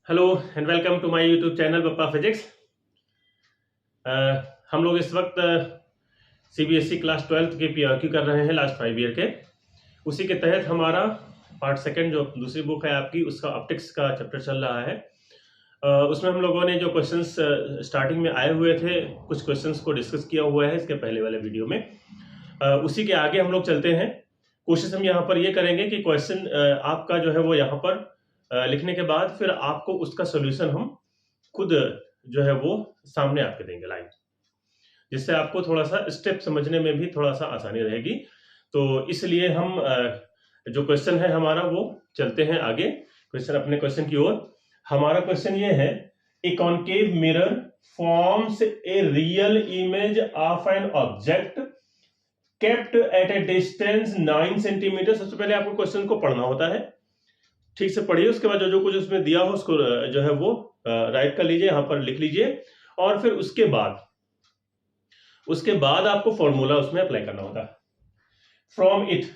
Hello and welcome to my YouTube channel Pappa physics. हम लोग इस वक्त सीबीएसई क्लास 12th के पीआरक्यू कर रहे हैं लास्ट 5 ईयर के। उसी के तहत हमारा पार्ट सेकंड जो दूसरी बुक है आपकी उसका ऑप्टिक्स का चैप्टर चल रहा है। उसमें हम लोगों ने जो क्वेश्चंस स्टार्टिंग में आए हुए थे कुछ क्वेश्चंस को डिस्कस किया हुआ है इसके पहले वाले वीडियो में। उसी के आगे हम लोग चलते हैं। कोशिश हम यहाँ पर ये करेंगे कि क्वेश्चन आपका जो है वो यहाँ पर लिखने के बाद फिर आपको उसका सोल्यूशन हम खुद जो है वो सामने आपके देंगे लाइव, जिससे आपको थोड़ा सा स्टेप समझने में भी थोड़ा सा आसानी रहेगी। तो इसलिए हम जो क्वेश्चन है हमारा वो चलते हैं आगे अपने क्वेश्चन की ओर। हमारा क्वेश्चन ये है, a concave mirror forms a real image of an object kept at A distance 9 centimetre. सबसे पहले आपको क्वेश्चन को पढ़ना होता है, ठीक से पढ़िए, उसके बाद जो कुछ उसमें दिया हो उसको जो है वो राइट कर लीजिए, यहां पर लिख लीजिए और फिर उसके बाद आपको फॉर्मूला उसमें अप्लाई करना होगा। From it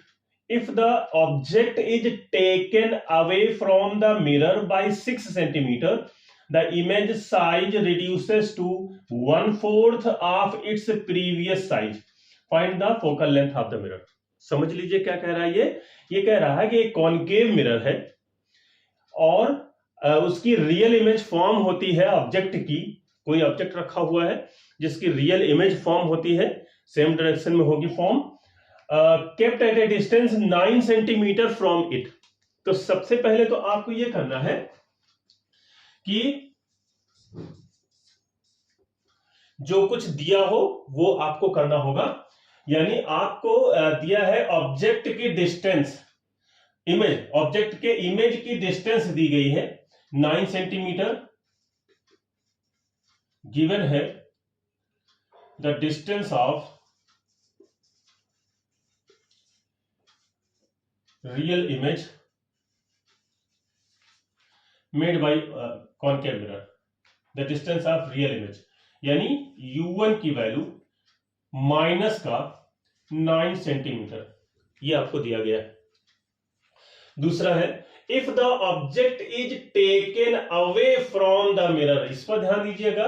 if the object is taken away from the mirror by 6 centimetre the image size reduces to 1/4 of its previous size, find the focal length of the mirror. समझ लीजिए क्या कह रहा है ये कह रहा है कि एक कॉन्केव मिरर है और उसकी रियल इमेज फॉर्म होती है ऑब्जेक्ट की। कोई ऑब्जेक्ट रखा हुआ है जिसकी रियल इमेज फॉर्म होती है, सेम डायरेक्शन में होगी form, kept at A distance 9 centimetre from it. तो सबसे पहले तो आपको यह करना है कि जो कुछ दिया हो वो आपको करना होगा। यानी आपको दिया है ऑब्जेक्ट की डिस्टेंस, इमेज, ऑब्जेक्ट के इमेज की डिस्टेंस दी गई है 9 सेंटीमीटर, गिवन है the distance of real image made by concave mirror, the distance of real image, यानी u1 की वैल्यू माइनस का 9 सेंटीमीटर, ये आपको दिया गया है। दूसरा है, if the object is taken away from the mirror, इस पर ध्यान दीजिएगा,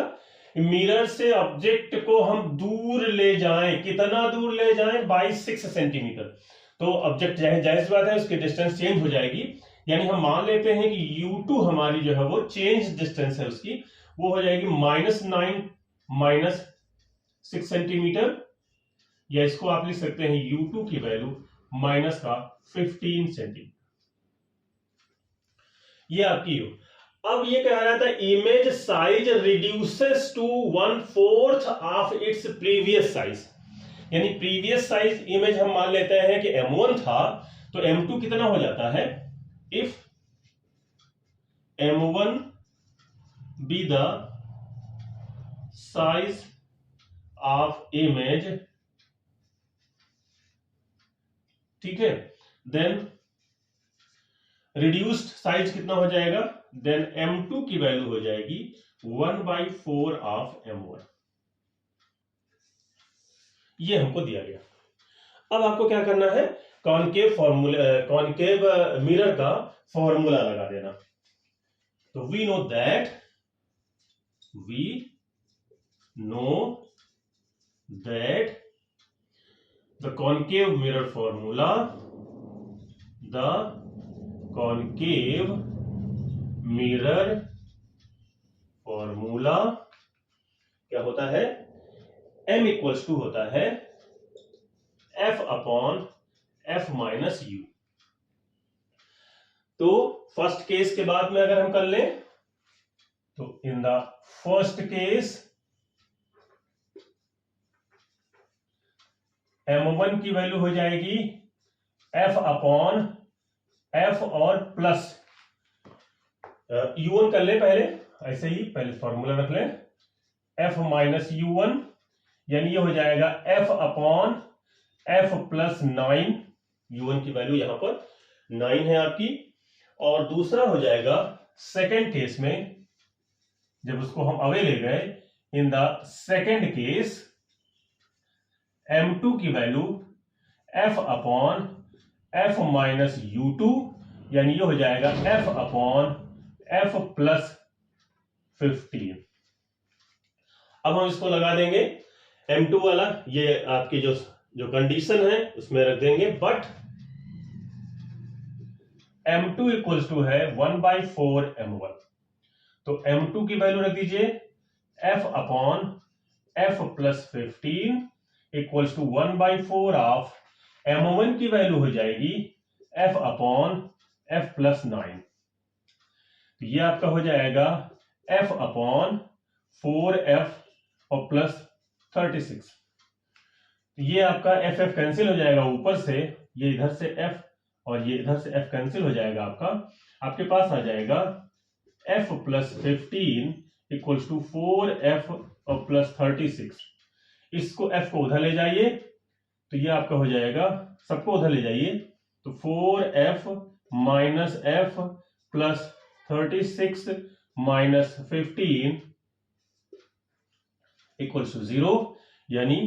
मिरर से ऑब्जेक्ट को हम दूर ले जाएं, कितना दूर ले जाएं, बाय 6 सेंटीमीटर। तो ऑब्जेक्ट जाहिर बात है उसकी डिस्टेंस चेंज हो जाएगी, यानी हम मान लेते हैं कि u2 हमारी जो है वो चेंज डिस्टेंस है उसकी, वो हो जाएगी -9 माइनस 6 सेंटीमीटर, या इसको आप लिख सकते हैं u2 की वैल्यू माइनस का 15 सेंटीमीटर, ये आपकी हो। अब ये कह रहा था image size reduces to 1/4 of its previous size, यानी प्रीवियस साइज इमेज हम मान लेते हैं कि m1 था, तो m2 कितना हो जाता है, if m1 be the size of image, ठीक है, देन रिड्यूस्ड साइज कितना हो जाएगा, देन m2 की वैल्यू हो जाएगी 1/4 ऑफ m1। ये हमको दिया गया। अब आपको क्या करना है, कॉन्केव मिरर का फॉर्मूला लगा देना। तो we know that the concave mirror formula, the concave mirror formula क्या होता है, m इक्वल्स टू होता है f upon f minus u। तो फर्स्ट केस के बाद में अगर हम कर लें तो in the first case m1 की वैल्यू हो जाएगी f अपॉन f और प्लस u1 कर ले, पहले ऐसे ही पहले फॉर्मूला रख लें, f माइनस u1, यानी ये हो जाएगा f upon f plus 9, u1 की वैल्यू यहां पर 9 है आपकी। और दूसरा हो जाएगा सेकेंड केस में, जब उसको हम अवे ले गए, in the second case m2 की value f upon f minus u2, यानी ये हो जाएगा f अपॉन f प्लस 15। अब हम इसको लगा देंगे m2 वाला, ये आपकी जो कंडीशन है उसमें रख देंगे, बट m2 इक्वल्स टू है 1/4 m1। तो m2 की वैल्यू रख दीजिए f upon f plus 15 equals to 1/4 of m1 की वैल्यू हो जाएगी f अपॉन f प्लस 9। तो ये आपका हो जाएगा f अपॉन 4f और प्लस 36। ये आपका एफ एफ कैंसिल हो जाएगा ऊपर से, ये इधर से f और ये इधर से f कैंसिल हो जाएगा आपके पास आ जाएगा f plus 15 equals to 4f और प्लस 36। इसको f को उधर ले जाइए तो ये आपका हो जाएगा, सबको उधर ले जाइए तो 4f minus f plus 36 minus 15 equals to 0, यानी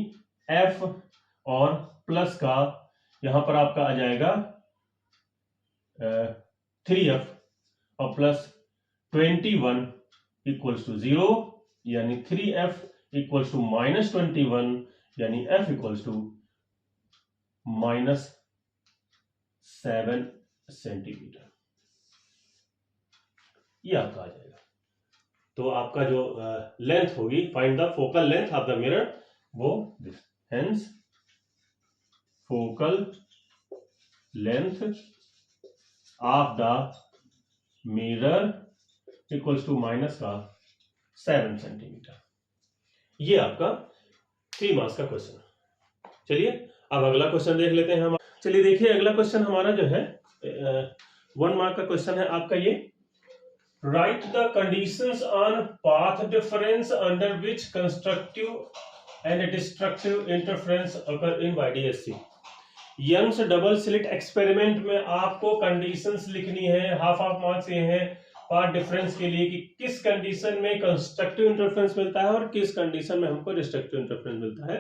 f और प्लस का यहां पर आपका आ जाएगा 3f और प्लस 21 इक्वल्स टू 0, यानी 3f इक्वल्स टू माइनस 21, यानी f equals to minus 7 centimetre. ये आपका आ जाएगा। तो आपका जो लेंथ होगी, find the focal length of the mirror, वो this, hence focal length of the mirror equals to minus का 7 सेंटीमीटर। ये आपका 3 मार्क्स का क्वेश्चन है। चलिए अब अगला क्वेश्चन देख लेते हैं हम। चलिए देखिए अगला क्वेश्चन हमारा जो है 1 मार्क का क्वेश्चन है आपका ये। Write the conditions on path difference under which constructive and destructive interference occur in YDSC। Young's double slit experiment में आपको कंडीशंस लिखनी है। हाफ मार्क्स ये हैं पाथ डिफरेंस के लिए कि किस कंडीशन में कंस्ट्रक्टिव इंटरफेरेंस मिलता है और किस कंडीशन में हमको डिस्ट्रक्टिव इंटरफेरेंस मिलता है।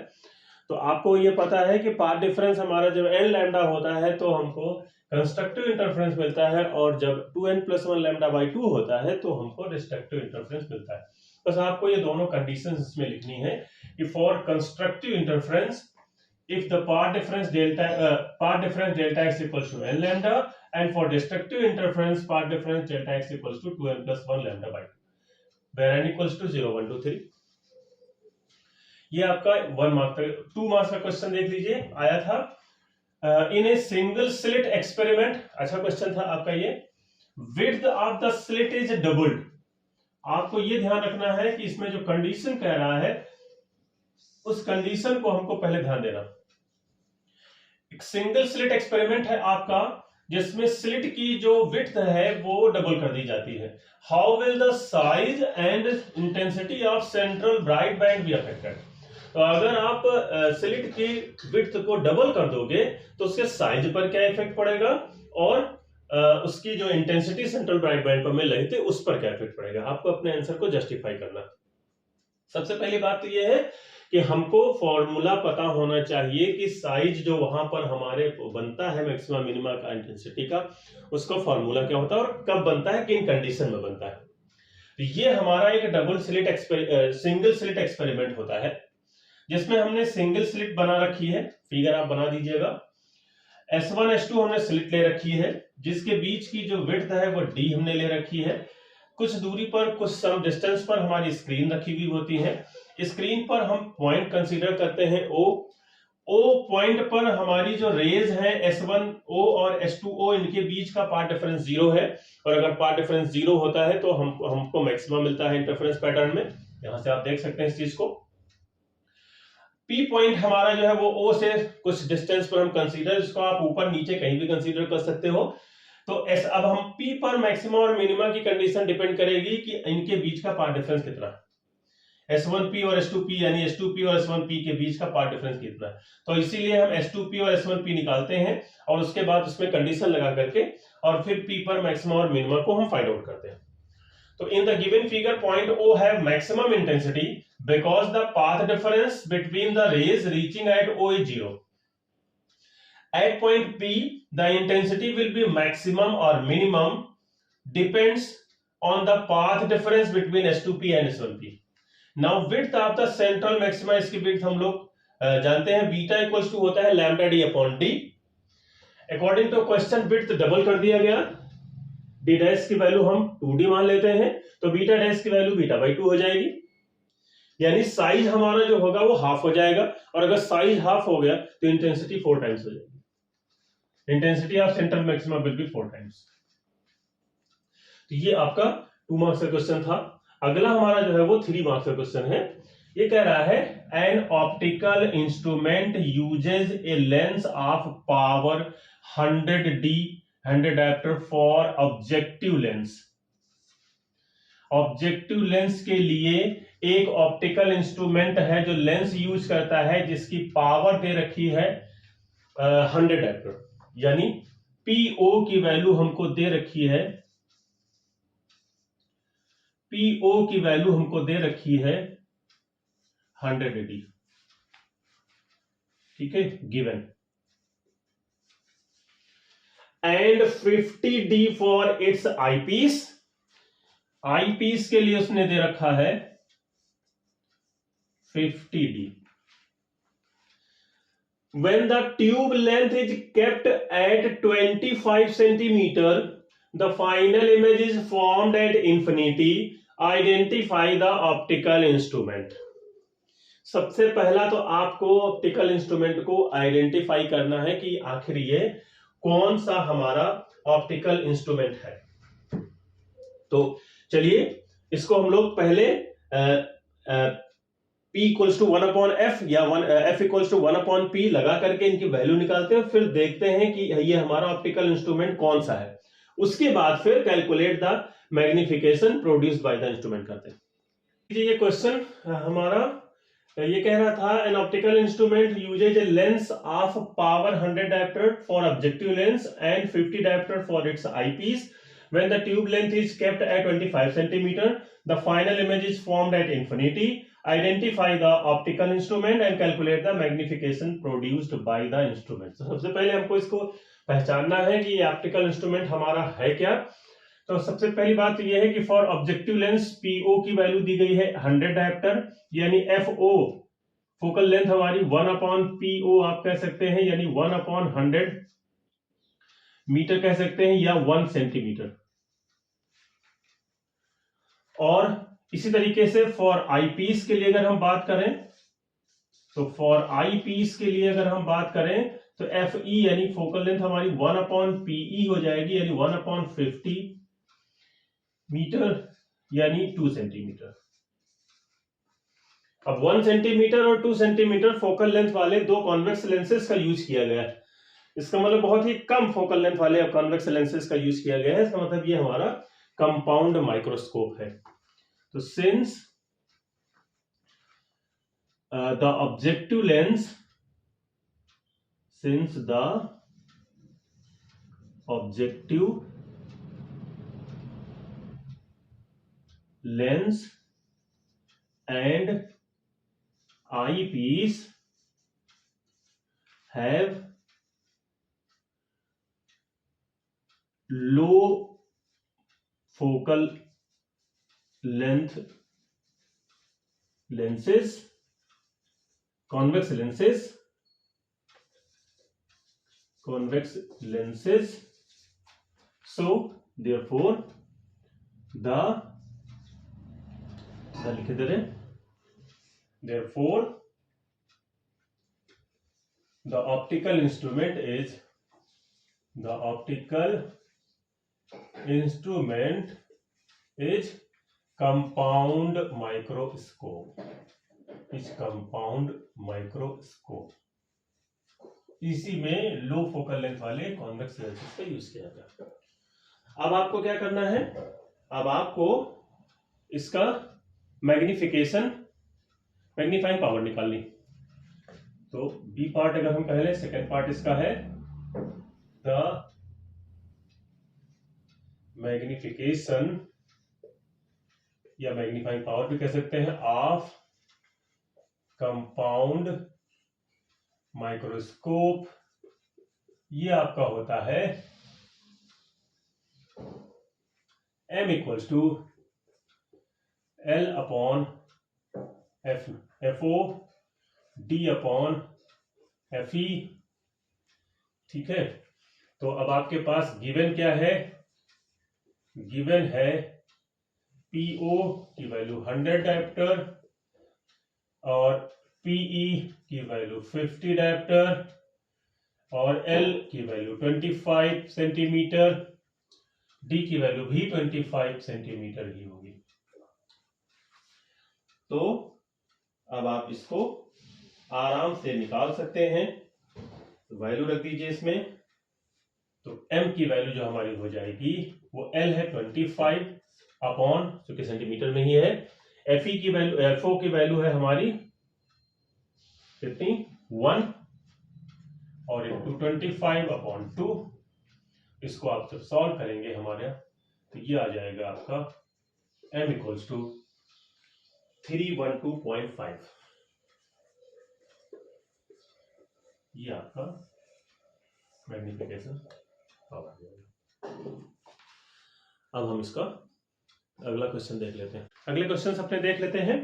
तो आपको ये पता है कि पाथ डिफरेंस हमारा जब n लैम्डा होता है तो हमको कंस्ट्रक्टिव इंटरफेरेंस मिलता है, और जब 2n + 1 λ/2 होता है तो हमको डिस्ट्रक्टिव इंटरफेरेंस मिलता है। बस आपको ये दोनों कंडीशंस इसमें लिखनी है कि for constructive interference if the path difference delta x equals to n lambda, and for destructive interference path difference delta x equals to 2n + 1 λ/2, where n equals to 0 1 2 3। ये आपका 1 मार्क्स का 2 मार्क्स का question देख लीजिए आया था इन a single slit experiment. अच्छा question था आपका ये। Width of the slit is doubled. आपको ये ध्यान रखना है कि इसमें जो कंडीशन कह रहा है उस कंडीशन को हमको पहले ध्यान देना। एक सिंगल स्लिट एक्सपेरिमेंट है आपका जिसमें स्लिट की जो विड्थ है वो डबल कर दी जाती है। How will the size and intensity of central bright band be affected. तो अगर आप स्लिट की विड्थ को डबल कर दोगे तो उसके साइज पर क्या इफेक्ट पड़ेगा, और उसकी जो इंटेंसिटी सेंट्रल ब्राइट बैंड पर मिल रही थी उस पर क्या इफेक्ट पड़ेगा। आपको अपने आंसर को जस्टिफाई करना। सबसे पहली बात तो यह है कि हमको फॉर्मूला पता होना चाहिए कि साइज जो वहां पर हमारे बनता है मैक्सिमम मिनिमा का इंटेंसिटी का, उसका फॉर्मूला क्या होता है और कब बनता है, किन कंडीशन में बनता है। तो ये हमारा एक सिंगल स्लिट एक्सपेरिमेंट होता है जिसमें हमने सिंगल स्लिट बना रखी है। फिगर आप बना दीजिएगा। S1 S2 हमने स्लिट ले रखी है जिसके बीच की जो विड्थ है वो d हमने ले रखी है। कुछ दूरी पर, कुछ सम डिस्टेंस पर हमारी स्क्रीन रखी हुई होती है। स्क्रीन पर हम पॉइंट कंसीडर करते हैं O पॉइंट पर हमारी जो रेज है S1O और S2O, इनके बीच का पाथ डिफरेंस 0 है, और अगर पाथ डिफरेंस 0 होता है तो हमको मैक्सिमम मिलता है इंटरफेरेंस पैटर्न में। यहां से आप देख सकते हैं इस चीज को। P पॉइंट हमारा जो है वो O से कुछ डिस्टेंस पर हम कंसीडर, इसको आप ऊपर नीचे कहीं भी कंसीडर कर सकते हो। तो अब हम P पर मैक्सिमम और मिनिमम की कंडीशन डिपेंड करेगी कि इनके बीच का पाथ डिफरेंस कितना है। S1P और S2P, यानी S2P और S1P के बीच का पाथ डिफरेंस कितना है। तो इसीलिए हम S2P और S1P निकालते हैं और उसके बाद उसमें कंडीशन लगा करके और फिर P पर मैक्सिमम और मिनिमम को हम फाइंड आउट करते हैं। तो in the given figure point O have maximum intensity because the path difference between the rays reaching at O is 0. At point P, the intensity will be maximum or minimum depends on the path difference between S2P and S1P. Now width of the central maxima, इसकी width हम लोग जानते हैं beta equals to होता है lambda D upon D. According to question width double कर दिया गया, डी डैश की वैल्यू हम 2d मान लेते हैं, तो बीटा डैश की वैल्यू बीटा बाई 2 हो जाएगी, यानी साइज हमारा जो होगा वो हाफ हो जाएगा. और अगर साइज हाफ हो गया तो इंटेंसिटी 4 टाइम्स हो जाएगी. Intensity of central maxima will be 4 times. तो ये आपका 2 मार्क्स का क्वेश्चन था. अगला हमारा जो है वो 3 मार्क्स का क्वेश्चन है. ये कह रहा है an optical instrument usage a lens of power 100D 100 dioptre for objective lens. Objective lens के लिए एक ऑप्टिकल इंस्ट्रूमेंट है जो लेंस यूज करता है जिसकी पावर दे रखी है 100 डायप्टर, यानी पीओ की वैल्यू हमको दे रखी है, पीओ की वैल्यू हमको दे रखी है 100D. ठीक है, given. And 50D for its eyepiece. Eyepiece के लिए उसने दे रखा है 50D. When the tube length is kept at 25 centimeter, the final image is formed at infinity. Identify the optical instrument. सबसे पहला तो आपको ऑप्टिकल इंस्ट्रूमेंट को आइडेंटिफाई करना है कि आखिर ये कौन सा हमारा ऑप्टिकल इंस्ट्रूमेंट है. तो चलिए इसको हम लोग पहले P इक्वल्स टू 1/f या F इक्वल्स टू 1/P लगा करके इनकी वैल्यू निकालते हैं, फिर देखते हैं कि ये हमारा ऑप्टिकल इंस्ट्रूमेंट कौन सा है. उसके बाद फिर calculate the magnification produced by the instrument करते हैं. ये क्वेश्चन हमारा ये कह रहा था an optical instrument usage a lens of power 100 dioptre for objective lens and 50 dioptre for its eyepiece. When the tube length is kept at 25 centimeter, the final image is formed at infinity. Identify the optical instrument and calculate the magnification produced by the instrument. तो सबसे पहले हमको इसको पहचानना है कि ये optical instrument हमारा है क्या. तो सबसे पहली बात ये है कि फॉर ऑब्जेक्टिव लेंस पीओ की वैल्यू दी गई है 100 डायप्टर, यानी एफओ फोकल लेंथ हमारी 1/PO आप कह सकते हैं, यानी 1/100 मीटर कह सकते हैं या 1 सेंटीमीटर. और इसी तरीके से फॉर आईपीस के लिए अगर हम बात करें, तो फॉर आईपीस के लिए अगर हम बात करें तो एफई यानी फोकल लेंथ हमारी 1/PE हो जाएगी, यानी 1/50 मीटर यानी 2 सेंटीमीटर. अब 1 सेंटीमीटर और 2 सेंटीमीटर फोकल लेंथ वाले दो कॉन्वेक्स लेंसेज का यूज किया गया है. इसका मतलब बहुत ही कम फोकल लेंथ वाले कॉन्वेक्स लेंसेज का यूज किया गया है. इसका मतलब ये हमारा कंपाउंड माइक्रोस्कोप है. तो since the objective lens, since the objective lens and eyepiece have low focal length lenses, convex lenses, so therefore the लिख दे रहे, therefore the optical instrument is compound microscope, इसी में लो फोकल लेंथ वाले convex lenses का use किया गया. अब आपको क्या करना है, अब आपको इसका मैग्नीफाइंग पावर निकालनी. तो बी पार्ट अगर हम पहले, सेकेंड पार्ट इसका है द मैग्निफिकेशन या मैग्नीफाइंग पावर भी कह सकते हैं ऑफ कंपाउंड माइक्रोस्कोप. ये आपका होता है m equals to L upon FO D upon FE। ठीक है, तो अब आपके पास गिवन क्या है, गिवन है PO की वैल्यू 100 डायप्टर और PE की वैल्यू 50 डायप्टर और L की वैल्यू 25 सेंटीमीटर, D की वैल्यू भी 25 सेंटीमीटर ही होगी। तो अब आप इसको आराम से निकाल सकते हैं, तो वैल्यू रख दीजिए इसमें। तो M की वैल्यू जो हमारी हो जाएगी वो L है 25 अपॉन, क्योंकि सेंटीमीटर में ही है, FE की वैल्यू, FO की वैल्यू है हमारी कितनी 1 और इंटू 25 अपॉन 2। इसको आप जब सॉल्व करेंगे हमारे, तो ये आ जाएगा आपका M इक्वल्स टू 312.5। ये आपका मैग्निफिकेशन पावर आ जाएगा। अब हम इसका अगला क्वेश्चन देख लेते हैं। अगले क्वेश्चन अपने देख लेते हैं।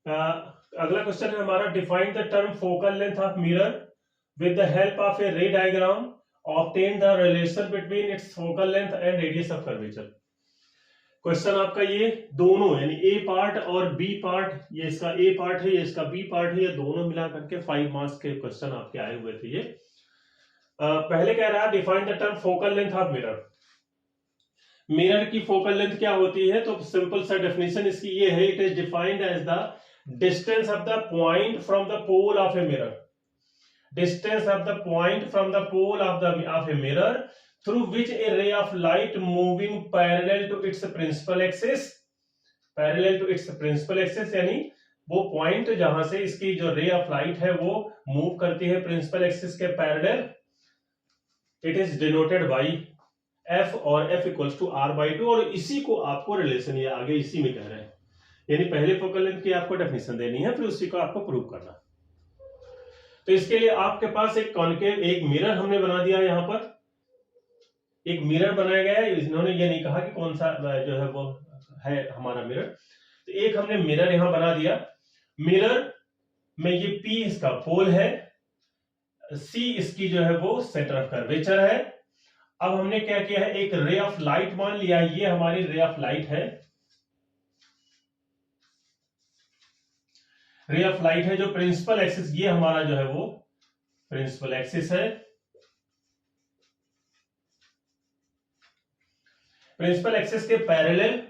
अगला क्वेश्चन है हमारा, define the term focal length of mirror with the help of ए रे diagram, obtain the relation between its focal length and radius of curvature. Question आपका ये दोनों यानी ए पार्ट और बी पार्ट, ये इसका ए पार्ट है, ये इसका बी पार्ट है, ये दोनों मिला करके 5 मार्क्स के क्वेश्चन आपके आए हुए थे। ये पहले कह रहा है define the term focal length of mirror. Mirror की फोकल लेंथ क्या होती है, तो सिंपल सा डेफिनेशन इसकी ये है, it is defined as the distance of the point from the pole of a mirror, distance of the point from the pole of a mirror through which a ray of light moving parallel to its principal axis, parallel to its principal axis यानी वो point जहां से इसकी जो रे of light है वो move करती है प्रिंसिपल एक्सिस के parallel, it is denoted by F और F इक्वल्स टू R/2। और इसी को आपको रिलेशन ये आगे इसी में कह रहे हैं, यानी पहले फोकल लेंथ की आपको डेफिनेशन देनी है, फिर उसी को आपको प्रूव करना। तो इसके लिए आपके पास एक कॉन्केव, एक मिरर हमने बना दिया, यहां पर एक मिरर बनाया गया है। इन्होंने ये नहीं कहा कि कौन सा जो है वो है हमारा मिरर, तो एक हमने मिरर यहां बना दिया। मिरर में ये P इसका पोल है, C इसकी जो है वो सेंटर ऑफ कर्वेचर है। अब हमने क्या किया है, एक रे ऑफ लाइट मान लिया, ये हमारी रे ऑफ लाइट है, रे ऑफ लाइट है जो प्रिंसिपल एक्सिस, ये हमारा जो है वो प्रिंसिपल एक्सिस है। प्रिंसिपल एक्सिस के पैरेलल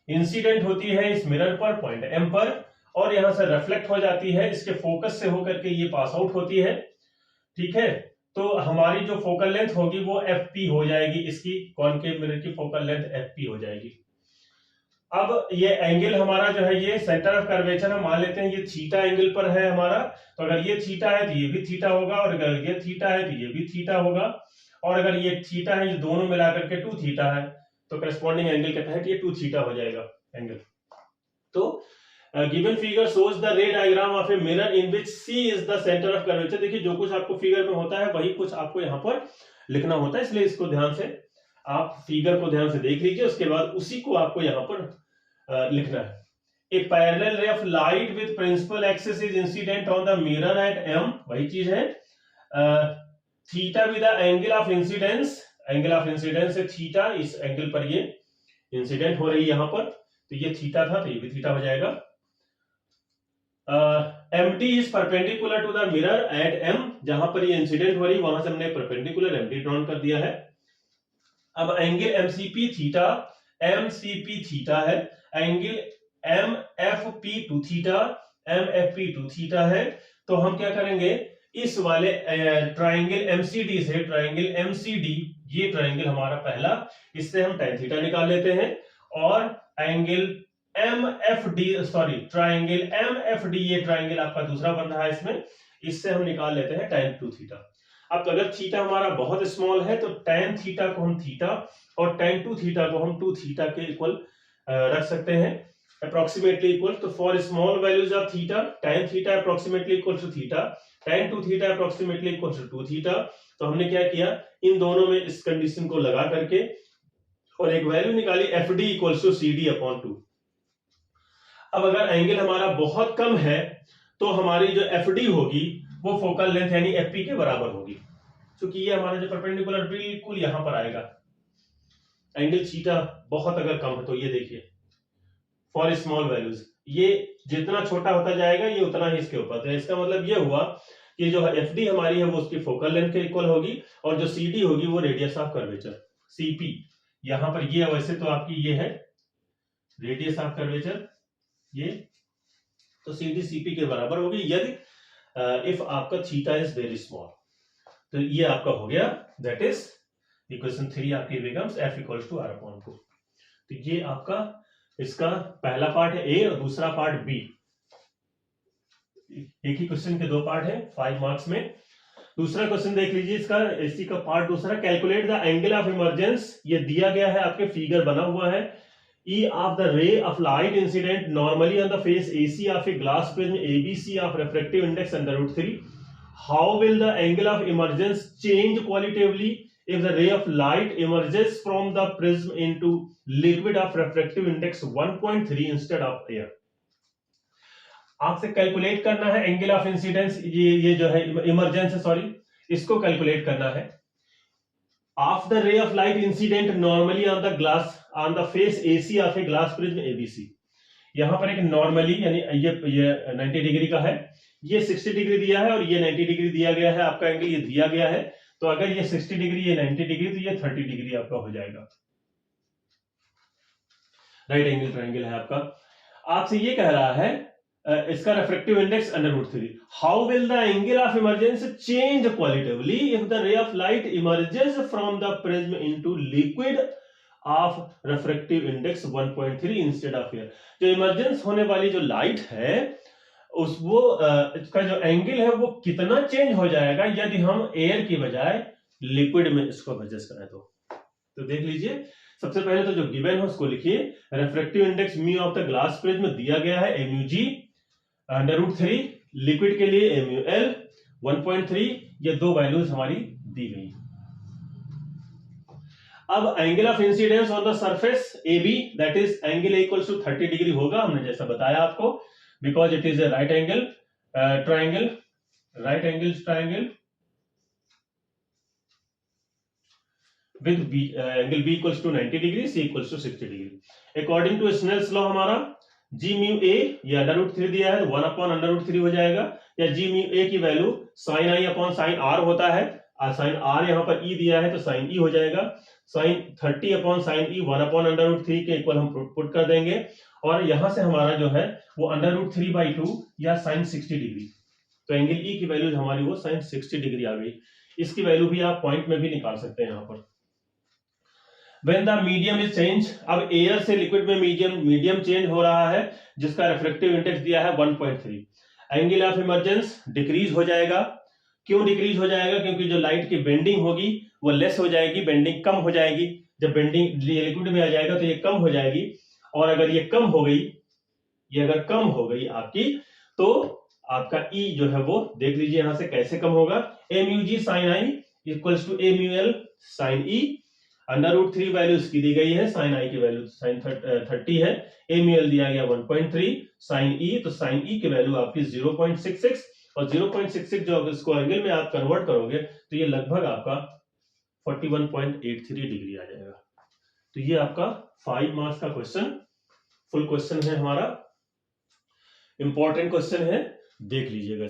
इंसिडेंट होती है इस मिरर पर पॉइंट M पर, और यहां से रिफ्लेक्ट हो जाती है, इसके फोकस से होकर के ये पास आउट होती है। ठीक है, तो हमारी जो फोकल लेंथ होगी वो FP हो जाएगी, इसकी कॉनकेव मिरर की फोकल लेंथ FP हो जाएगी। अब ये एंगल हमारा जो है ये सेंटर ऑफ कर्वेचर हम मान लेते हैं ये थीटा एंगल पर है हमारा, तो अगर ये थीटा है तो ये भी थीटा होगा, और अगर ये थीटा है तो ये भी थीटा होगा, और अगर ये थीटा है, ये दोनों मिलाकर के 2 थीटा है, तो करस्पॉन्डिंग एंगल के तहत ये 2 थीटा हो जाएगा एंगल। तो गिवन फिगर शोज द रे diagram of a mirror in which C is the centre of curvature. देखिए जो कुछ आपको फिगर में होता है वही कुछ आपको यहाँ पर लिखना होता है, इसलिए इसको ध्यान से आप फिगर को ध्यान से देख लीजिए, उसके बाद उसी को आपको यहाँ पर लिखना है। A parallel ray of light with principal axis is incident on the mirror at M, वही चीज है। Theta with the angle of incidence, angle of incidence है थीटा, इस एंगल पर ये इंसिडेंट हो रही है यहां पर, तो ये थीटा था तो ये भी थीटा हो जाएगा। MD is perpendicular to the mirror at M, जहां पर ये इंसिडेंट हो रही है वहां से हमने परपेंडिकुलर MD ड्रॉन कर दिया है। अब angle MCP theta, MCP theta है, angle MFP two theta, MFP two theta है। तो हम क्या करेंगे, इस वाले ट्राइंगल MCD से ट्राइंगल MCD, ये ट्राइंगल हमारा पहला, इससे हम tan थीटा निकाल लेते हैं, और angle MFD, sorry triangle MFD, ये ट्राइंगल आपका दूसरा बन रहा है इसमें, इससे हम निकाल लेते हैं tan 2 थीटा। अब तो अगर थीटा हमारा बहुत स्मॉल है तो tan थीटा को हम थीटा और tan 2 थीटा को हम 2 थीटा के इक्वल रख सकते हैं, अप्रोक्सीमेटली इक्वल। तो for small values of theta tan theta approximately equal to theta, tan 2 theta approximately equal to 2 theta. तो हमने क्या किया, इन दोनों में इस कंडीशन को लगा करके और एक वैल्यू निकाली F D equals to C D upon 2। अब अगर एंगल हमारा बहुत कम है तो हमारी जो एफ डी होगी वो फोकल लेंथ यानी एफ पी के बराबर होगी, क्योंकि ये हमारा जो परपेंडिकुलर बिल्कुल यहां पर आएगा। एंगल थीटा बहुत अगर कम है तो ये देखिए फॉर स्मॉल वैल्यूज ये जितना छोटा होता जाएगा ये उतना ही इसके ऊपर, तो इसका मतलब ये हुआ कि जो एफ डी हमारी है वो उसकी फोकल लेंथ के इक्वल होगी और जो सी डी होगी वो रेडियस ऑफ कर्वेचर सीपी। यहां पर ये वैसे तो आपकी ये है रेडियस ऑफ कर्वेचर ये, तो सी डी सीपी के बराबर होगी यदि इफ आपका थीटा इज वेरी स्मॉल। तो ये आपका हो गया, दैट इज इक्वेशन 3 आपकी becomes F equals to R upon 2। तो ये आपका इसका पहला पार्ट है ए और दूसरा पार्ट बी। एक ही क्वेश्चन के दो पार्ट है 5 मार्क्स में। दूसरा क्वेश्चन देख लीजिए इसका, इसी का पार्ट दूसरा, calculate the angle of emergence. ये दिया गया है आपके फिगर बना हुआ है। E of the ray of light incident normally on the face AC of a glass prism ABC of refractive index under root 3. How will the angle of emergence change qualitatively if the ray of light emerges from the prism into liquid of refractive index 1.3 instead of air? आपसे calculate करना है angle of incidence, ये जो है emergence है, sorry, इसको calculate करना है। Of the ray of light incident normally on the glass on the phase AC of a glass prism ABC. यहां पर एक नॉर्मली यानी ये 90 डिग्री का है, ये 60 डिग्री दिया है और ये 90 डिग्री दिया गया है, आपका एंगल ये दिया गया है। तो अगर ये 60 डिग्री ये 90 डिग्री तो ये 30 डिग्री आपका हो जाएगा। राइट एंगल ट्रायंगल है आपका। आपसे ये कह रहा है इसका refractive index under root 3। How will the angle of emergence change qualitatively if the ray of light emerges from the prism into liquid of refractive index 1.3 instead of air. जो emergence होने वाली जो लाइट है उस वो इसका जो angle है वो कितना चेंज हो जाएगा यदि हम एयर की बजाय लिक्विड में इसको एडजस्ट करें तो देख लीजिए। सबसे पहले तो जो गिवन है उसको लिखिए, refractive index mu of the glass prism दिया गया है एमयू जी अंडर रूट 3, लिक्विड के लिए एमयू एल 1.3, ये दो वैल्यूज हमारी दी गई। अब angle of incidence on the surface AB that is angle equals to 30 degree होगा, हमने जैसा बताया आपको, because it is a right angle triangle, right angle triangle with B, angle B equals to 90 degree, C equals to 60 degree। According to Snell's law हमारा G mu A ये under root 3 दिया है तो 1 अपॉन अंडर रूट 3 हो जाएगा, या G mu A की value sin I upon sin R होता है, sin R यहाँ पर E दिया है तो sin E हो जाएगा। sin 30 upon sin E 1 upon under root 3 के इक्वल हम पुट कर देंगे, और यहां से हमारा जो है वो अंडर रूट 3/2 या sin 60 डिग्री। तो एंगल E की वैल्यू हमारी वो sin 60 डिग्री आ गई। इसकी वैल्यू भी आप पॉइंट में भी निकाल सकते हैं यहाँ पर। When the medium is change, अब एयर से लिक्विड में मीडियम चेंज हो रहा है जिसका रिफ्रैक्टिव इंडेक्स दिया है 1.3, एंगल ऑफ इमर्जेंस डिक्रीज हो जाएगा। क्यों डिक्रीज हो जाएगा? क्योंकि जो लाइट की बेंडिंग होगी वो लेस हो जाएगी, बेंडिंग कम हो जाएगी। जब बेंडिंग लिक्विड में आ जाएगा तो ये कम हो जाएगी, और अगर ये कम हो गई, ये अगर कम हो गई आपकी, तो आपका E जो है वो देख लीजिए यहां से कैसे कम होगा। MUG sin I equals to MUL sin E, under root 3 value इसकी दी गई है, साइन आई की वैल्यू साइन 30 है, एमयूएल दिया गया 1.3, साइन ई, तो साइन ई की वैल्यू आपकी 0.66, और 0.66 जो अब इसको एंगल में आप कन्वर्ट करोगे तो ये लगभग आपका 41.83 डिग्री आ जाएगा। तो ये आपका 5 मार्क्स का क्वेश्चन, फुल क्वेश्चन है हमारा, इंपॉर्टेंट क्वेश्चन है, देख लीजिएगा।